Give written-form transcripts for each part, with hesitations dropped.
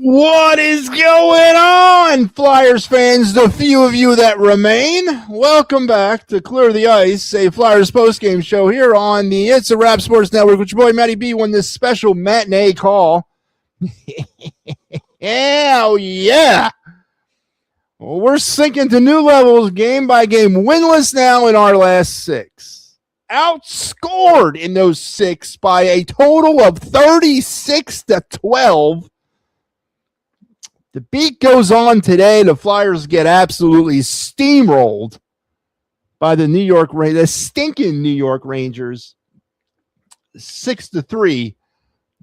What is going on, Flyers fans, the few of you that remain? Welcome back to Clear the Ice, a Flyers postgame show here on the It's a Wrap Sports Network with your boy Matty B won this special matinee call. Hell yeah! Well, we're sinking to new levels game by game, winless now in our last six. Outscored in those six by a total of 36-12. The beat goes on today. The Flyers get absolutely steamrolled by the stinking New York Rangers, 6-3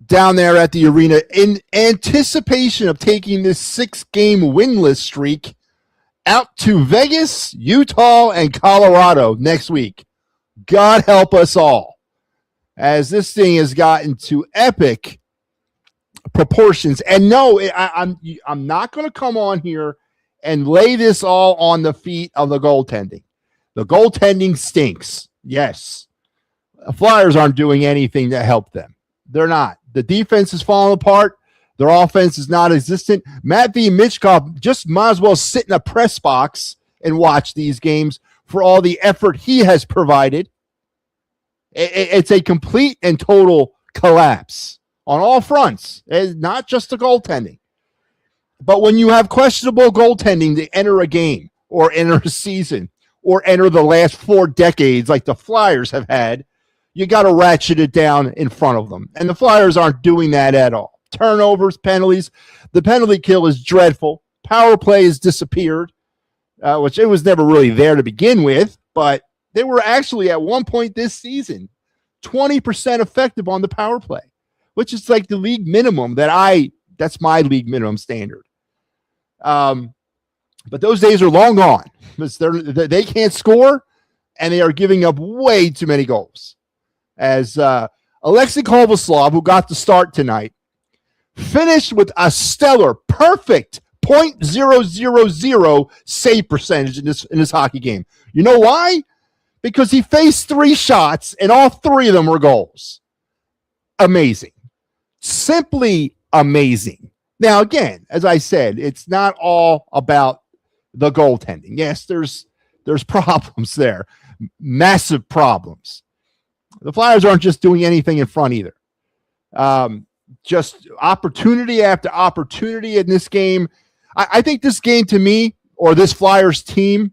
down there at the arena in anticipation of taking this 6-game winless streak out to Vegas, Utah, and Colorado next week. God help us all, as this thing has gotten to epic proportions. And no, I'm not going to come on here and lay this all on the feet of the goaltending. The goaltending stinks. Yes. The Flyers aren't doing anything to help them. They're not. The defense is falling apart. Their offense is not existent. Matt V. Mitchkov just might as well sit in a press box and watch these games for all the effort he has provided. It's a complete and total collapse on all fronts. It's not just the goaltending. But when you have questionable goaltending to enter a game or enter a season or enter the last 4 decades like the Flyers have had, you got to ratchet it down in front of them. And the Flyers aren't doing that at all. Turnovers, penalties. The penalty kill is dreadful. Power play has disappeared, which it was never really there to begin with, but they were actually at one point this season 20% effective on the power play, which is like the league minimum that's my league minimum standard. But those days are long gone because they can't score and they are giving up way too many goals. As Alexei Kovalov, who got the start tonight, finished with a stellar, perfect .000 save percentage in this hockey game. You know why? Because he faced 3 shots and all 3 of them were goals. Amazing. Simply amazing. Now, again, as I said, it's not all about the goaltending. Yes, there's problems there. Massive problems. The Flyers aren't just doing anything in front either. Just opportunity after opportunity in this game. I think this game to me, or this Flyers team,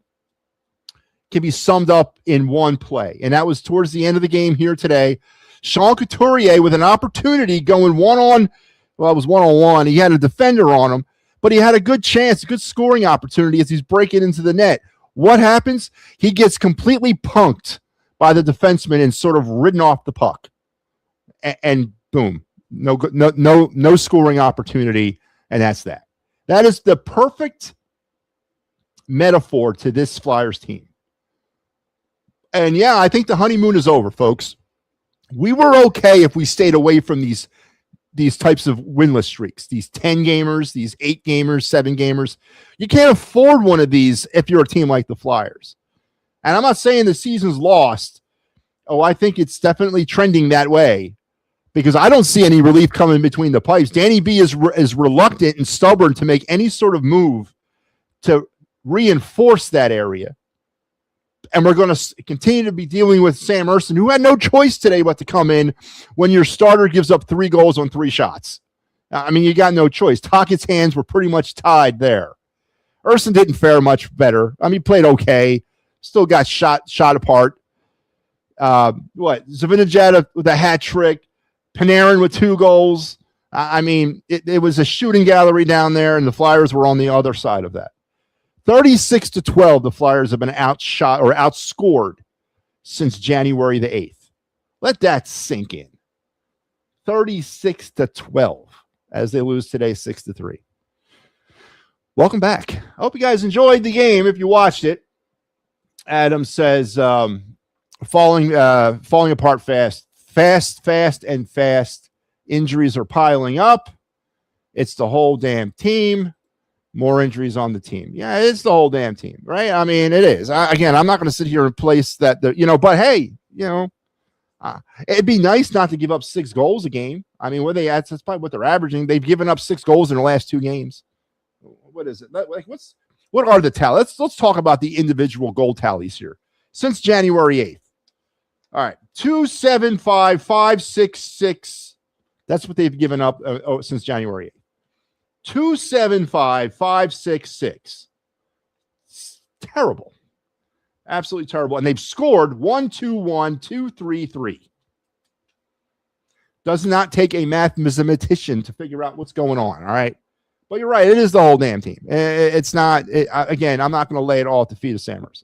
can be summed up in one play. And that was towards the end of the game here today. Sean Couturier with an opportunity going one-on-one. He had a defender on him, but he had a good chance, a good scoring opportunity as he's breaking into the net. What happens? He gets completely punked by the defenseman and sort of ridden off the puck. And boom, no scoring opportunity, and that's that. That is the perfect metaphor to this Flyers team. And yeah, I think the honeymoon is over, folks. We were okay if we stayed away from these types of winless streaks, these 10-gamers, these 8-gamers, 7-gamers. You can't afford one of these if you're a team like the Flyers. And I'm not saying the season's lost. Oh, I think it's definitely trending that way because I don't see any relief coming between the pipes. Danny B is reluctant and stubborn to make any sort of move to reinforce that area. And we're going to continue to be dealing with Sam Ersson, who had no choice today but to come in when your starter gives up 3 goals on 3 shots. I mean, you got no choice. Tockett's hands were pretty much tied there. Ersson didn't fare much better. I mean, he played okay. Still got shot apart. Zibanejad with a hat trick. Panarin with 2 goals. I mean, it was a shooting gallery down there, and the Flyers were on the other side of that. 36-12, the Flyers have been outshot or outscored since January the 8th. Let that sink in. 36-12 as they lose today 6-3. Welcome back. I hope you guys enjoyed the game if you watched it. Adam says falling apart fast. Injuries are piling up. It's the whole damn team. More injuries on the team. Yeah, it's the whole damn team, right? I mean, it is. I'm not going to sit here and place that, but hey, It'd be nice not to give up 6 goals a game. I mean, what they at? That's probably what they're averaging. They've given up 6 goals in the last 2 games. What is it? Like, what are the tallies? Let's talk about the individual goal tallies here since January 8th. All right, 275, 566. That's what they've given up since January 8th. 275, 566. It's terrible. Absolutely terrible. And they've scored 1-2-1, 2-3-3. Does not take a mathematician to figure out what's going on, all right? But you're right. It is the whole damn team. It's not, again, I'm not going to lay it all at the feet of Sam Ersson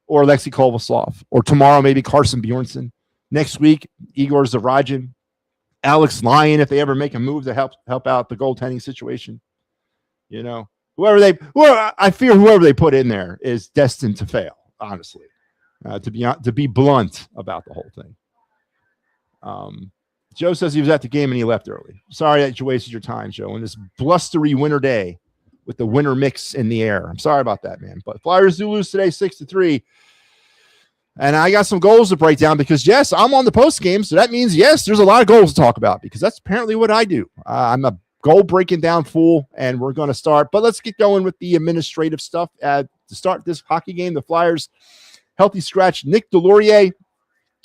or Alexei Kovalov, or tomorrow maybe Carson Bjornsson. Next week, Igor Zaradin, Alex Lyon, if they ever make a move to help out the goaltending situation. You know, I fear whoever they put in there is destined to fail, honestly, to be blunt about the whole thing. Joe says he was at the game and he left early. Sorry that you wasted your time, Joe, on this blustery winter day with the winter mix in the air. I'm sorry about that, man. But Flyers do lose today 6-3. And I got some goals to break down because, yes, I'm on the post game. So that means, yes, there's a lot of goals to talk about because that's apparently what I do. I'm a goal breaking down fool, and we're going to start. But let's get going with the administrative stuff. To start this hockey game, the Flyers, healthy scratch, Nick Delorier.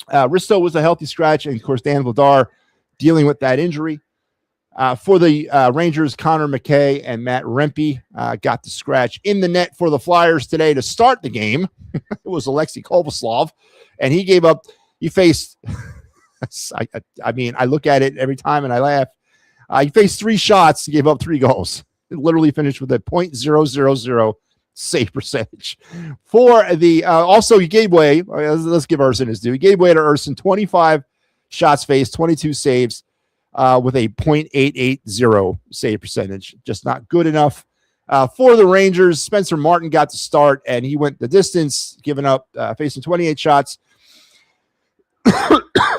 Risto was a healthy scratch, and, of course, Dan Vladar dealing with that injury. For the Rangers, Connor McKay and Matt Rempe got the scratch in the net for the Flyers today to start the game. It was Alexei Kovalov, and he faced, I mean, I look at it every time and I laugh. He faced 3 shots, gave up 3 goals. It literally finished with a .000 save percentage. For the, also he gave way, let's give Ersson his due. He gave way to Ersson, 25 shots faced, 22 saves. With a .880 save percentage. Just not good enough. For the Rangers, Spencer Martin got to start, and he went the distance, giving up, facing 28 shots with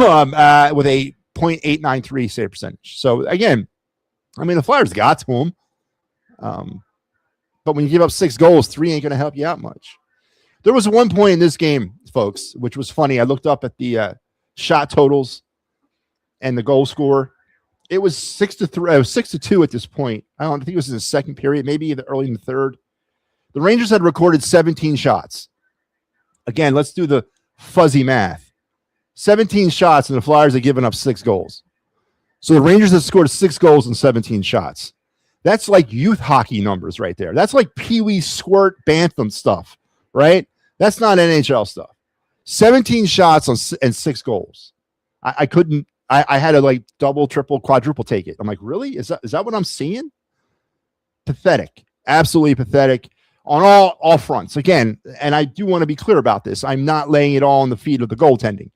a .893 save percentage. So, again, I mean, the Flyers got to him. But when you give up 6 goals, 3 ain't going to help you out much. There was one point in this game, folks, which was funny. I looked up at the shot totals and the goal score. It was 6-3. It was 6-2 at this point. I think it was in the second period, maybe either early in the third. The Rangers had recorded 17 shots. Again, let's do the fuzzy math. 17 shots, and the Flyers had given up 6 goals. So the Rangers had scored 6 goals and 17 shots. That's like youth hockey numbers right there. That's like Pee-wee Squirt Bantam stuff, right? That's not NHL stuff. 17 shots and 6 goals. I couldn't. I had to like double, triple, quadruple take it. I'm like, really? Is that what I'm seeing? Pathetic. Absolutely pathetic on all fronts. Again, and I do want to be clear about this. I'm not laying it all on the feet of the goaltending.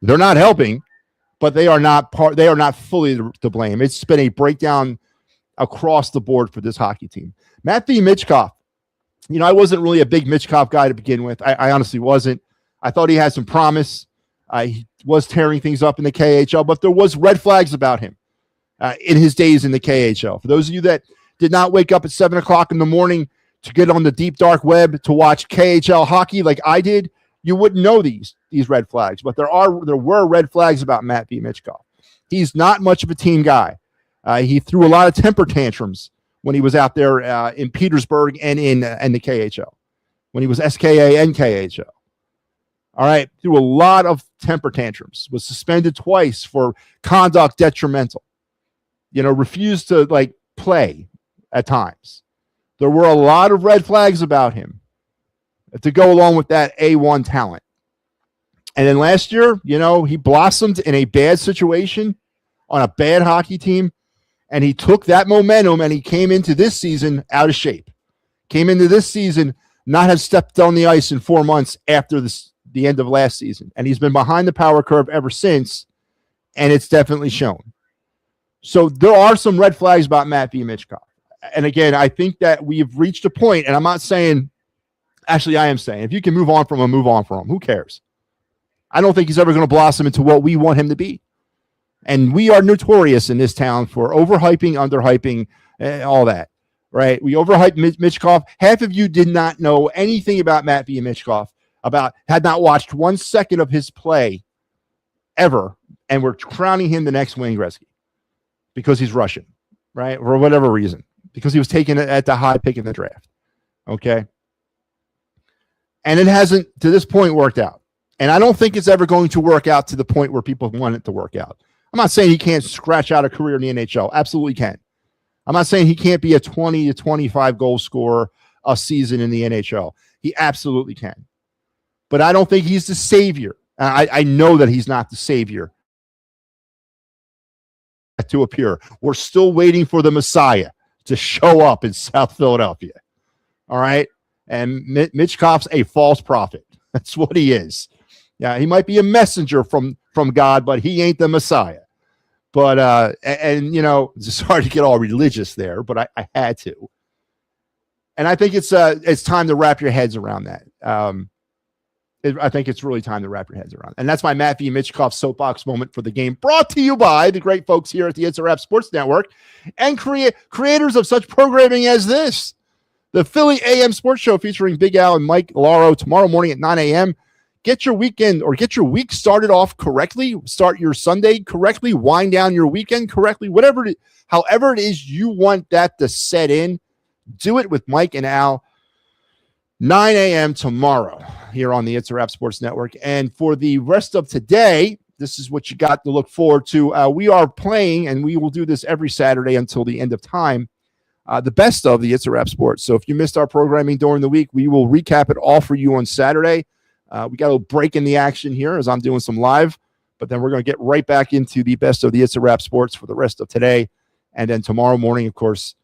They're not helping, but they are not fully to blame. It's been a breakdown across the board for this hockey team. Matvei Michkov. You know, I wasn't really a big Michkov guy to begin with. I honestly wasn't. I thought he had some promise. He was tearing things up in the KHL, but there was red flags about him in his days in the KHL. For those of you that did not wake up at 7 o'clock in the morning to get on the deep, dark web to watch KHL hockey like I did, you wouldn't know these red flags. But there were red flags about Matvei Michkov. He's not much of a team guy. He threw a lot of temper tantrums when he was out there in Petersburg and in the KHL, when he was SKA and KHL. All right, threw a lot of temper tantrums, was suspended twice for conduct detrimental, refused to play at times. There were a lot of red flags about him to go along with that A1 talent. And then last year, he blossomed in a bad situation on a bad hockey team, and he took that momentum and he came into this season out of shape. Came into this season not have stepped on the ice in 4 months after the end of last season. And he's been behind the power curve ever since, and it's definitely shown. So there are some red flags about Matvei Michkov. And again, I think that we've reached a point, and I'm not saying, actually I am saying, if you can move on from him, move on from him. Who cares? I don't think he's ever going to blossom into what we want him to be. And we are notorious in this town for overhyping, underhyping, all that, right? We overhyped Michkov. Half of you did not know anything about Matvei Michkov, had not watched 1 second of his play ever, and we're crowning him the next Wayne Gretzky because he's Russian, right? For whatever reason, because he was taken at the high pick in the draft. Okay. And it hasn't, to this point, worked out. And I don't think it's ever going to work out to the point where people want it to work out. I'm not saying he can't scratch out a career in the NHL. Absolutely can. I'm not saying he can't be a 20 to 25 goal scorer a season in the NHL. He absolutely can. But I don't think he's the savior. I know that he's not the savior to appear. We're still waiting for the Messiah to show up in South Philadelphia. All right? And Mitchkov's a false prophet. That's what he is. Yeah, he might be a messenger from God, but he ain't the Messiah. But, and you know, it's hard to get all religious there, but I had to. And I think it's time to wrap your heads around that. I think it's really time to wrap your heads around. And that's my Matt V. Mitchkov soapbox moment for the game, brought to you by the great folks here at the It's a Wrap Sports Network and creators of such programming as this. The Philly AM Sports Show featuring Big Al and Mike Laro tomorrow morning at 9 a.m. Get your weekend or get your week started off correctly. Start your Sunday correctly. Wind down your weekend correctly. However it is you want that to set in, do it with Mike and Al. 9 a.m. tomorrow here on the It's a Wrap Sports Network. And for the rest of today, this is what you got to look forward to. We are playing, and we will do this every Saturday until the end of time, the best of the It's a Wrap Sports. So if you missed our programming during the week, we will recap it all for you on Saturday. We got a little break in the action here as I'm doing some live, but then we're going to get right back into the best of the It's a Wrap Sports for the rest of today. And then tomorrow morning, of course,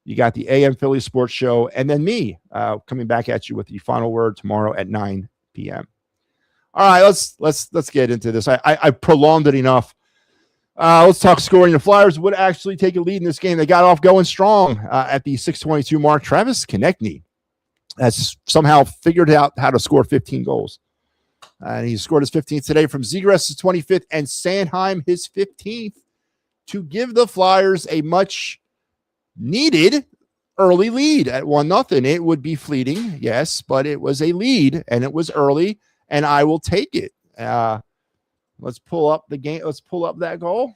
you got the AM Philly Sports Show, and then me coming back at you with the final word tomorrow at 9 p.m. All right, let's get into this. I prolonged it enough. Let's talk scoring. The Flyers would actually take a lead in this game. They got off going strong at the 6:22 mark. Travis Konechny has somehow figured out how to score 15 goals. And he scored his 15th today from Zegras, his 25th, and Sanheim, his 15th, to give the Flyers a much needed early lead at 1-0. It would be fleeting, yes, but it was a lead, and it was early, and I will take it. Let's pull up the game. Let's pull up that goal.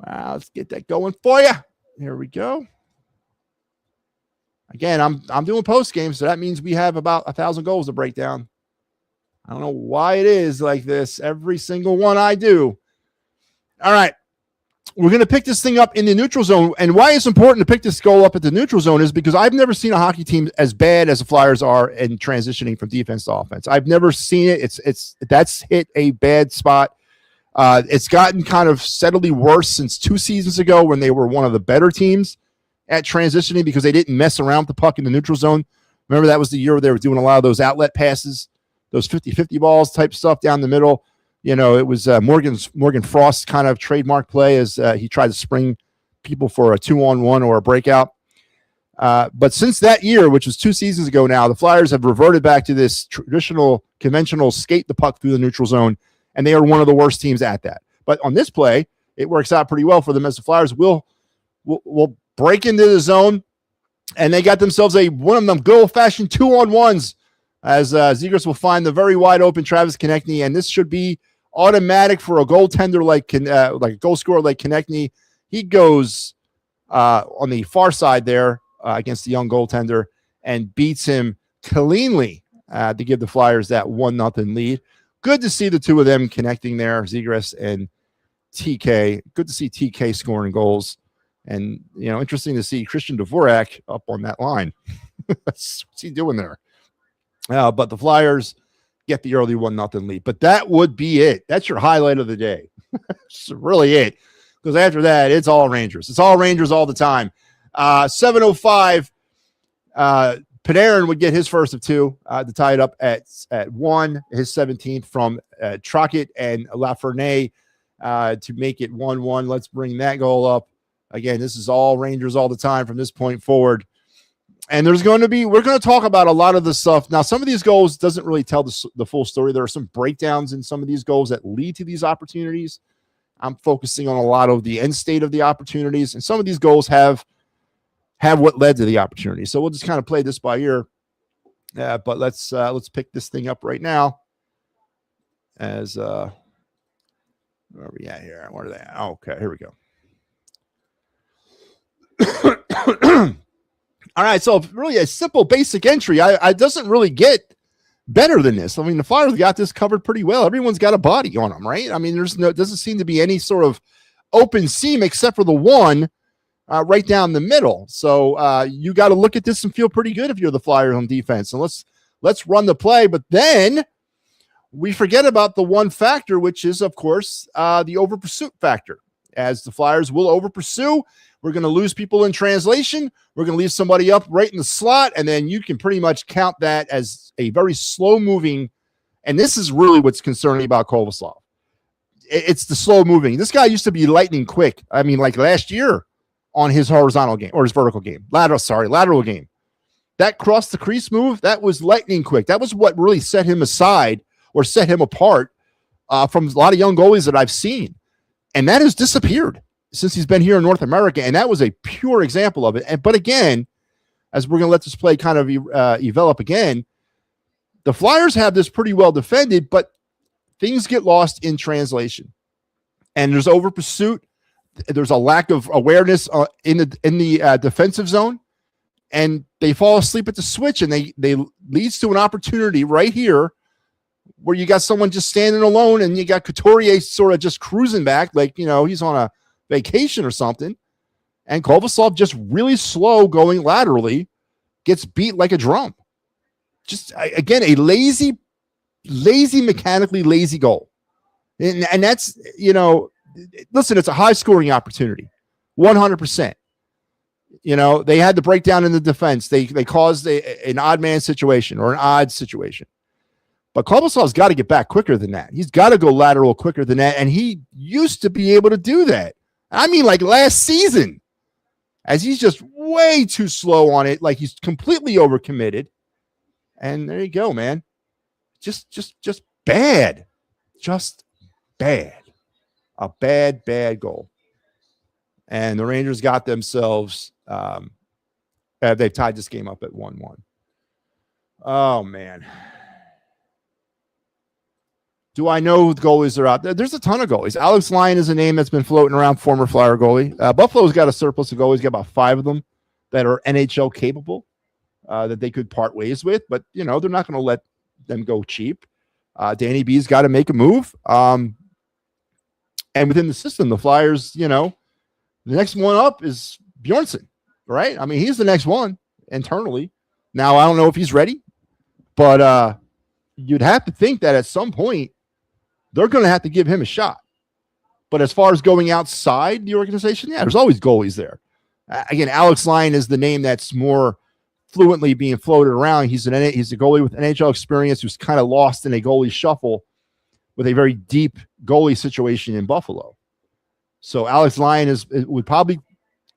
Let's get that going for you. Here we go. Again, I'm doing post game, so that means we have about 1,000 goals to break down. I don't know why it is like this. Every single one I do. All right. We're going to pick this thing up in the neutral zone. And why it's important to pick this goal up at the neutral zone is because I've never seen a hockey team as bad as the Flyers are in transitioning from defense to offense. I've never seen it. That's hit a bad spot. It's gotten kind of steadily worse since 2 seasons ago when they were one of the better teams at transitioning because they didn't mess around with the puck in the neutral zone. Remember, that was the year where they were doing a lot of those outlet passes, those 50-50 balls type stuff down the middle. You know, it was Morgan Frost's kind of trademark play as he tried to spring people for a 2-on-1 or a breakout. But since that year, which was 2 seasons ago now, the Flyers have reverted back to this traditional, conventional skate the puck through the neutral zone, and they are one of the worst teams at that. But on this play, it works out pretty well for them as the Flyers will break into the zone, and they got themselves one of them good old-fashioned 2-on-1s as Zegras will find the very wide-open Travis Konechny, and this should be automatic for a goaltender like a goal scorer like Konechny. He goes on the far side there against the young goaltender and beats him cleanly to give the Flyers that 1-0 lead. Good to see the two of them connecting there, Zegras and TK. Good to see TK scoring goals. And, you know, interesting to see Christian Dvorak up on that line. What's he doing there? But the Flyers get the early 1-0 lead. But that would be it. That's your highlight of the day. That's really it. Because after that, it's all Rangers. It's all Rangers all the time. 7:05, Panarin would get his first of 2 to tie it up at 1, his 17th from Trockett and Lafreniere to make it 1-1. Let's bring that goal up. Again, this is all Rangers all the time from this point forward. And we're going to talk about a lot of the stuff. Now, some of these goals doesn't really tell the full story. There are some breakdowns in some of these goals that lead to these opportunities. I'm focusing on a lot of the end state of the opportunities. And some of these goals have what led to the opportunity. So we'll just kind of play this by ear. But let's pick this thing up right now. as where are we at here? Where are they at? Oh, okay, here we go. All right, so really a simple basic entry. I doesn't really get better than this. I mean, the Flyers got this covered pretty well. Everyone's got a body on them, right? I mean, doesn't seem to be any sort of open seam except for the one right down the middle. So you got to look at this and feel pretty good if you're the Flyers on defense. And let's run the play. But then we forget about the one factor, which is, of course, the over pursuit factor. As the Flyers will over pursue, we're going to lose people in translation. We're going to leave somebody up right in the slot, and then you can pretty much count that as a very slow-moving, and this is really what's concerning about Kovaslav. It's the slow-moving. This guy used to be lightning quick. I mean, like last year on his horizontal game, or his vertical game. Lateral game. That cross the crease move, that was lightning quick. That was what really set him aside or set him apart from a lot of young goalies that I've seen. And that has disappeared since he's been here in North America, and that was a pure example of it. But again, as we're going to let this play kind of develop again, the Flyers have this pretty well defended, but things get lost in translation. And there's over pursuit. There's a lack of awareness in the defensive zone, and they fall asleep at the switch, and they leads to an opportunity right here where you got someone just standing alone, and you got Couturier sort of just cruising back like, he's on a vacation or something, and Kovaslav just really slow going laterally gets beat like a drum. Just again, a lazy, mechanically lazy goal. And that's, listen, it's a high scoring opportunity. 100%. They had the breakdown in the defense. They caused an odd man situation or an odd situation. But Kovaslav's got to get back quicker than that. He's got to go lateral quicker than that. And he used to be able to do that. I mean, like last season, as he's just way too slow on it. Like he's completely overcommitted. And there you go, man. Just bad. Just bad. A bad goal. And the Rangers got themselves, they've tied this game up at 1-1. Oh, man. Do I know who the goalies are out there? There's a ton of goalies. Alex Lyon is a name that's been floating around, former Flyer goalie. Buffalo's got a surplus of goalies. Got about 5 of them that are NHL capable that they could part ways with. But, they're not going to let them go cheap. Danny B's got to make a move. And within the system, the Flyers, the next one up is Bjornsson, right? I mean, he's the next one internally. Now, I don't know if he's ready, but you'd have to think that at some point, they're going to have to give him a shot. But as far as going outside the organization, there's always goalies there. Again, Alex Lyon is the name that's more fluently being floated around. He's a goalie with NHL experience who's kind of lost in a goalie shuffle with a very deep goalie situation in Buffalo. So Alex Lyon would probably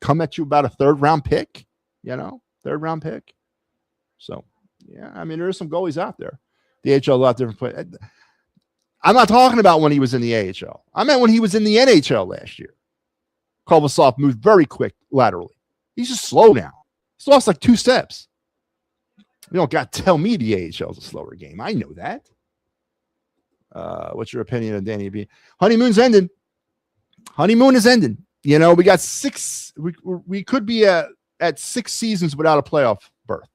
come at you about a third-round pick, third-round pick. So, yeah, I mean, there are some goalies out there. The AHL, a lot different play. I'm not talking about when he was in the AHL. I meant when he was in the NHL last year. Kovaslav moved very quick laterally. He's just slow now. He's lost like 2 steps. You don't got to tell me the AHL is a slower game. I know that. What's your opinion of Danny B? Honeymoon's ending. Honeymoon is ending. We got 6. We could be at 6 seasons without a playoff berth.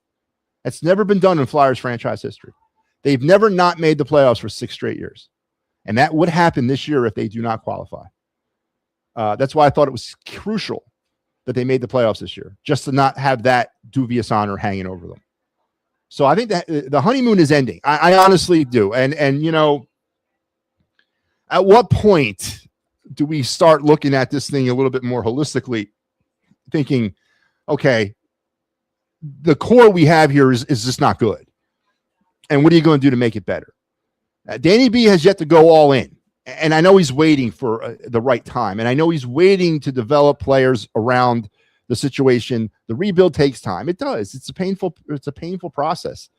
That's never been done in Flyers franchise history. They've never not made the playoffs for 6 straight years. And that would happen this year if they do not qualify. That's why I thought it was crucial that they made the playoffs this year, just to not have that dubious honor hanging over them. So I think that the honeymoon is ending. I honestly do. And at what point do we start looking at this thing a little bit more holistically, thinking, okay, the core we have here is just not good. And what are you going to do to make it better? Danny B has yet to go all in. And I know he's waiting for the right time. And I know he's waiting to develop players around the situation. The rebuild takes time. It does. It's a painful process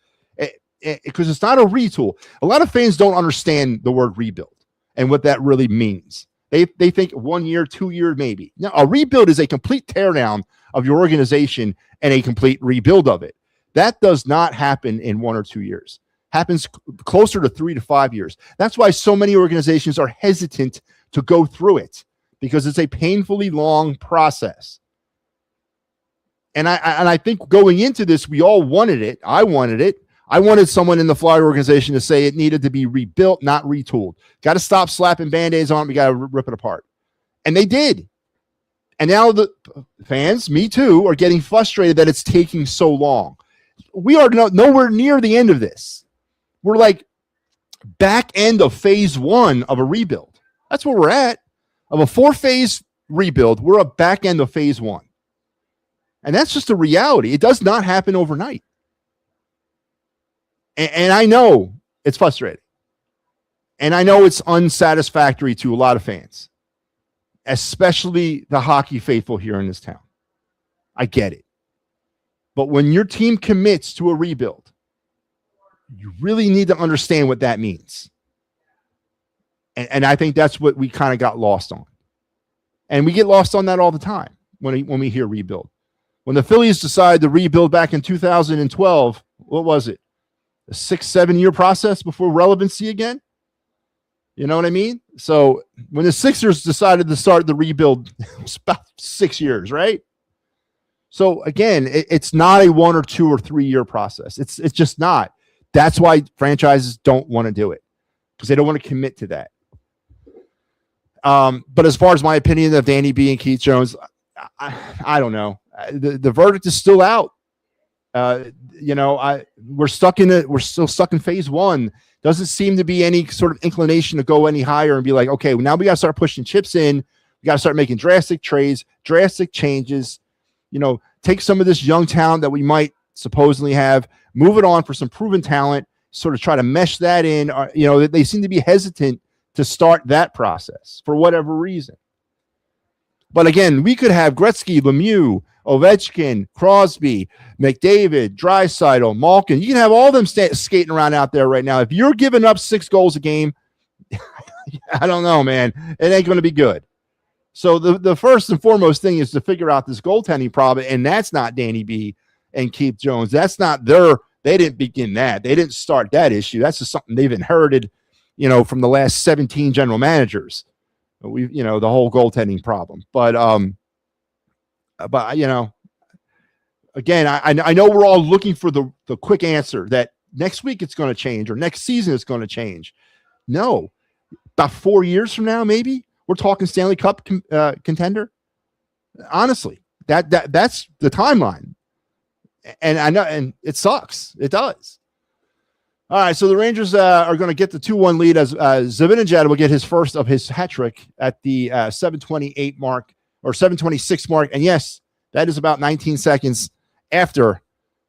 because it's not a retool. A lot of fans don't understand the word rebuild and what that really means. They think 1 year, 2 years, maybe. Now, a rebuild is a complete teardown of your organization and a complete rebuild of it. That does not happen in 1 or 2 years. happens closer to 3 to 5 years. That's why so many organizations are hesitant to go through it, because it's a painfully long process. And I think going into this, we all wanted it. I wanted it. I wanted someone in the Flyer organization to say it needed to be rebuilt, not retooled. Got to stop slapping Band-Aids on it. We got to rip it apart. And they did. And now the fans, me too, are getting frustrated that it's taking so long. We are nowhere near the end of this. We're like back end of phase 1 of a rebuild. That's where we're at. Of a 4-phase rebuild, we're a back end of phase 1. And that's just a reality. It does not happen overnight. And I know it's frustrating. And I know it's unsatisfactory to a lot of fans, especially the hockey faithful here in this town. I get it. But when your team commits to a rebuild, you really need to understand what that means. And I think that's what we kind of got lost on. And we get lost on that all the time when we hear rebuild. When the Phillies decided to rebuild back in 2012, what was it? A 6-7 year process before relevancy again? You know what I mean? So when the Sixers decided to start the rebuild, it was about 6 years, right? So again, it's not a 1 or 2 or 3 year process. It's just not. That's why franchises don't want to do it, because they don't want to commit to that. But as far as my opinion of Danny B and Keith Jones, I don't know. The verdict is still out. We're still stuck in phase 1. Doesn't seem to be any sort of inclination to go any higher and be like, okay, now we got to start pushing chips in. We got to start making drastic trades, drastic changes. Take some of this young talent that we might supposedly have, move it on for some proven talent, sort of try to mesh that in. They seem to be hesitant to start that process for whatever reason. But again, we could have Gretzky, Lemieux, Ovechkin, Crosby, McDavid, Draisaitl, Malkin. You can have all them skating around out there right now. If you're giving up 6 goals a game, I don't know, man. It ain't going to be good. So the first and foremost thing is to figure out this goaltending problem, and that's not Danny B and Keith Jones. That's not they didn't begin that. They didn't start that issue. That's just something they've inherited, from the last 17 general managers. The whole goaltending problem. But again, I know we're all looking for the quick answer that next week it's going to change or next season it's going to change. No, about 4 years from now, maybe we're talking Stanley Cup contender. Honestly, that's the timeline. And I know, and it sucks. It does. All right, so the Rangers are going to get the 2-1 lead as Zibanejad will get his first of his hat trick at the 7:28 mark or 7:26 mark. And yes, that is about 19 seconds after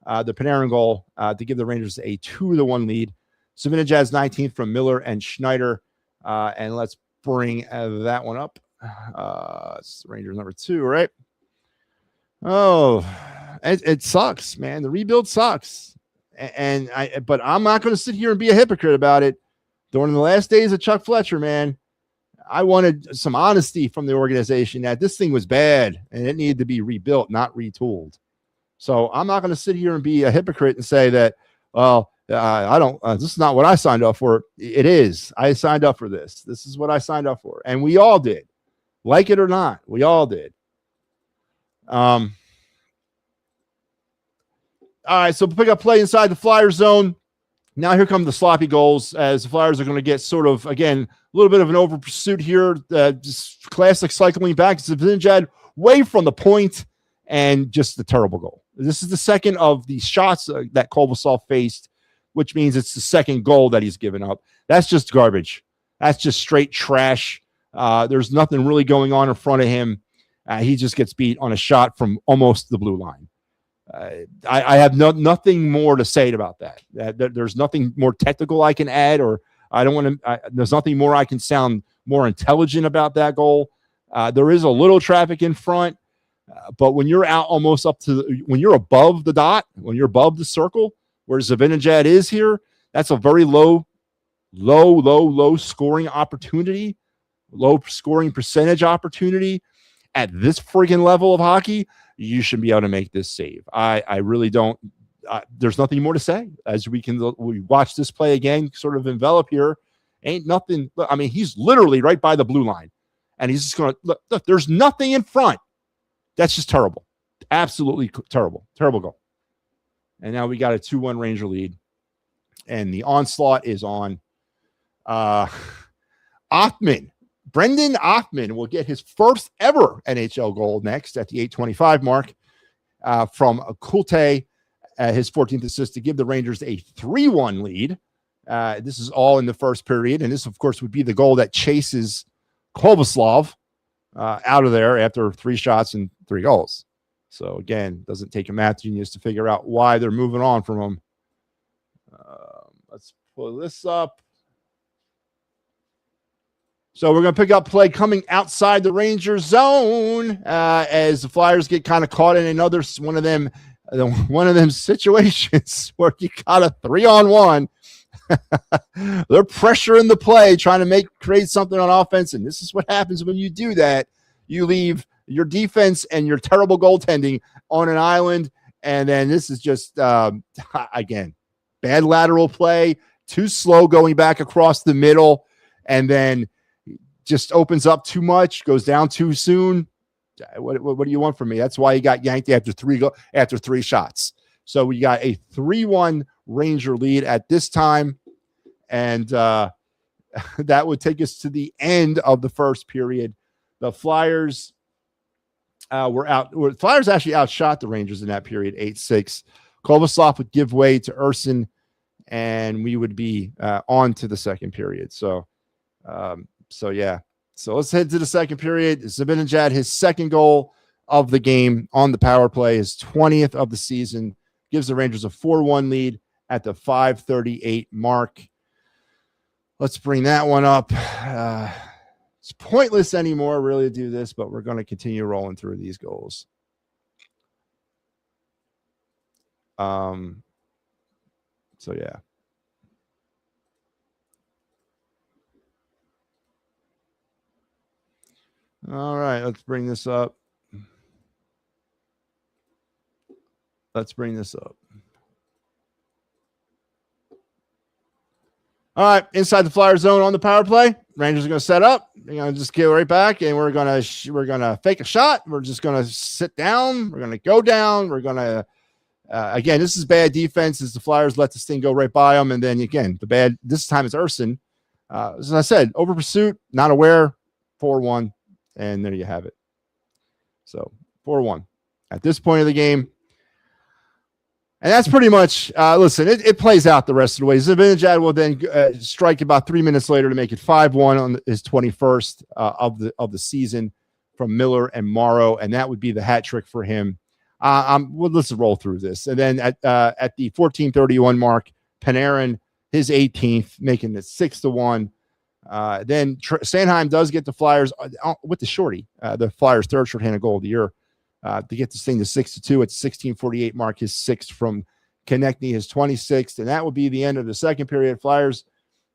the Panarin goal to give the Rangers a 2-1 lead. Zibanejad's 19th from Miller and Schneider. And let's bring that one up. It's Rangers number 2, right? Oh, it sucks, man. The rebuild sucks. But I'm not going to sit here and be a hypocrite about it. During the last days of Chuck Fletcher, man, I wanted some honesty from the organization that this thing was bad and it needed to be rebuilt, not retooled. So I'm not going to sit here and be a hypocrite and say that, I don't, this is not what I signed up for. It is. I signed up for this. This is what I signed up for. And we all did. Like it or not, we all did. All right, so pick up play inside the Flyer zone. Now here come the sloppy goals as the Flyers are going to get sort of, again, a little bit of an over pursuit here. Just classic cycling back. Zibanejad way from the point and just the terrible goal. This is the second of the shots that Kovalsov faced, which means it's the second goal that he's given up. That's just garbage. That's just straight trash. There's nothing really going on in front of him. He just gets beat on a shot from almost the blue line. I have nothing more to say about that. There's nothing more technical I can add, or I don't want to. There's nothing more I can sound more intelligent about that goal. There is a little traffic in front, but when you're out almost up to when you're above the dot, when you're above the circle where Zibanejad is here, that's a very low scoring opportunity, low scoring percentage opportunity at this friggin' level of hockey. You should be able to make this save. I really don't there's nothing more to say as we watch this play again, sort of envelop here. Ain't nothing. I mean, he's literally right by the blue line, and he's just going to look. There's nothing in front. That's just terrible. Absolutely terrible. Terrible goal. And now we got a 2-1 Ranger lead, and the onslaught is on. Othman. Brendan Othman will get his first ever NHL goal next at the 8:25 mark from Kulte. His 14th assist to give the Rangers a 3-1 lead. This is all in the first period, and this, of course, would be the goal that chases Kovaslov out of there after 3 shots and 3 goals. So, again, doesn't take a math genius to figure out why they're moving on from him. Let's pull this up. So we're going to pick up play coming outside the Rangers zone as the Flyers get kind of caught in another one of them situations where you got a 3-on-1. They're pressuring the play, trying to create something on offense, and this is what happens when you do that. You leave your defense and your terrible goaltending on an island, and then this is just, again, bad lateral play, too slow going back across the middle, and then just opens up too much, goes down too soon. What do you want from me? That's why he got yanked after 3 shots. So we got a 3-1 Ranger lead at this time, and that would take us to the end of the first period. The Flyers were out. The Flyers actually outshot the Rangers in that period, 8-6. Kovaslov would give way to Urson, and we would be on to the second period. So yeah. So let's head to the second period. Zibanejad, his second goal of the game on the power play, his 20th of the season, gives the Rangers a 4-1 lead at the 5:38 mark. Let's bring that one up. It's pointless anymore, really, to do this, but we're going to continue rolling through these goals. So, yeah. All right, let's bring this up. All right, inside the Flyer zone on the power play. Rangers are going to set up. They're going to just get right back, and we're going to fake a shot. We're just going to sit down. We're going to go down. We're going to again. This is bad defense as the Flyers let this thing go right by them, and then again this time it's Urson. As I said, over pursuit, not aware, 4-1. And there you have it. So 4-1 at this point of the game. And that's pretty much, listen, it plays out the rest of the way. Zibanejad will then strike about 3 minutes later to make it 5-1 on his 21st of the season from Miller and Morrow. And that would be the hat trick for him. Let's roll through this. And then at the 14:31 mark, Panarin, his 18th, making it 6-1. Then Sanheim does get the Flyers with the shorty, the Flyers' third shorthanded goal of the year, to get this thing to 6-2 at 16:48 mark, his 6th from Konechny, his 26th, and that would be the end of the second period. Flyers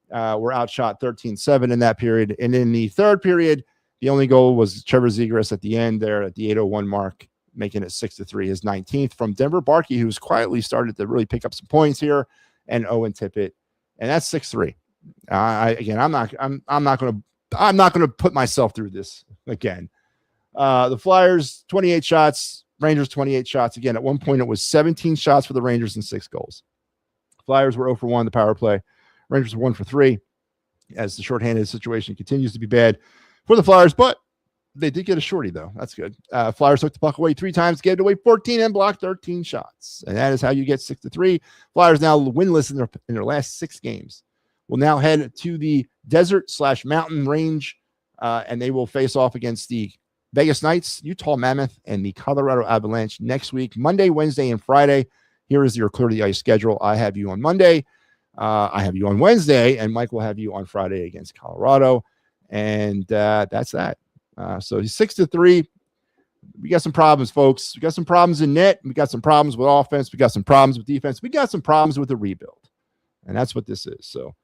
were outshot 13-7 in that period, and in the third period, the only goal was Trevor Zegras at the end there at the 8:01 mark, making it 6-3, his 19th from Denver Barkey, who's quietly started to really pick up some points here, and Owen Tippett, and that's 6-3. I'm not going to put myself through this again. The Flyers 28 shots, Rangers 28 shots. Again, at one point it was 17 shots for the Rangers and 6 goals. Flyers were 0 for 1 the power play. Rangers were 1 for 3 as the shorthanded situation continues to be bad for the Flyers, but they did get a shorty though. That's good. Flyers took the puck away 3 times, gave it away 14 and blocked 13 shots. And that is how you get 6-3. Flyers now winless in their last 6 games. Will now head to the desert/mountain range, and they will face off against the Vegas Knights, Utah Mammoth, and the Colorado Avalanche next week, Monday, Wednesday, and Friday. Here is your Clear the Ice schedule. I have you on Monday. I have you on Wednesday, and Mike will have you on Friday against Colorado. And that's that. So he's 6-3. We got some problems, folks. We got some problems in net. We got some problems with offense. We got some problems with defense. We got some problems with the rebuild. And that's what this is. So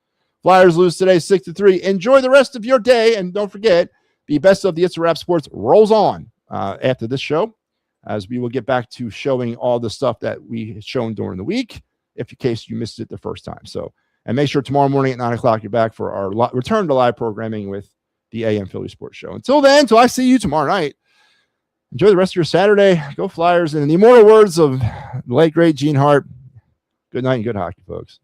Flyers lose today 6-3. Enjoy the rest of your day. And don't forget, the best of the It's a Wrap Sports rolls on after this show. as we will get back to showing all the stuff that we had shown during the week, if in case you missed it the first time. So, and make sure tomorrow morning at 9 o'clock, you're back for our return to live programming with the AM Philly Sports Show. Until then, until I see you tomorrow night, enjoy the rest of your Saturday. Go Flyers. And in the immortal words of the late, great Gene Hart, good night and good hockey, folks.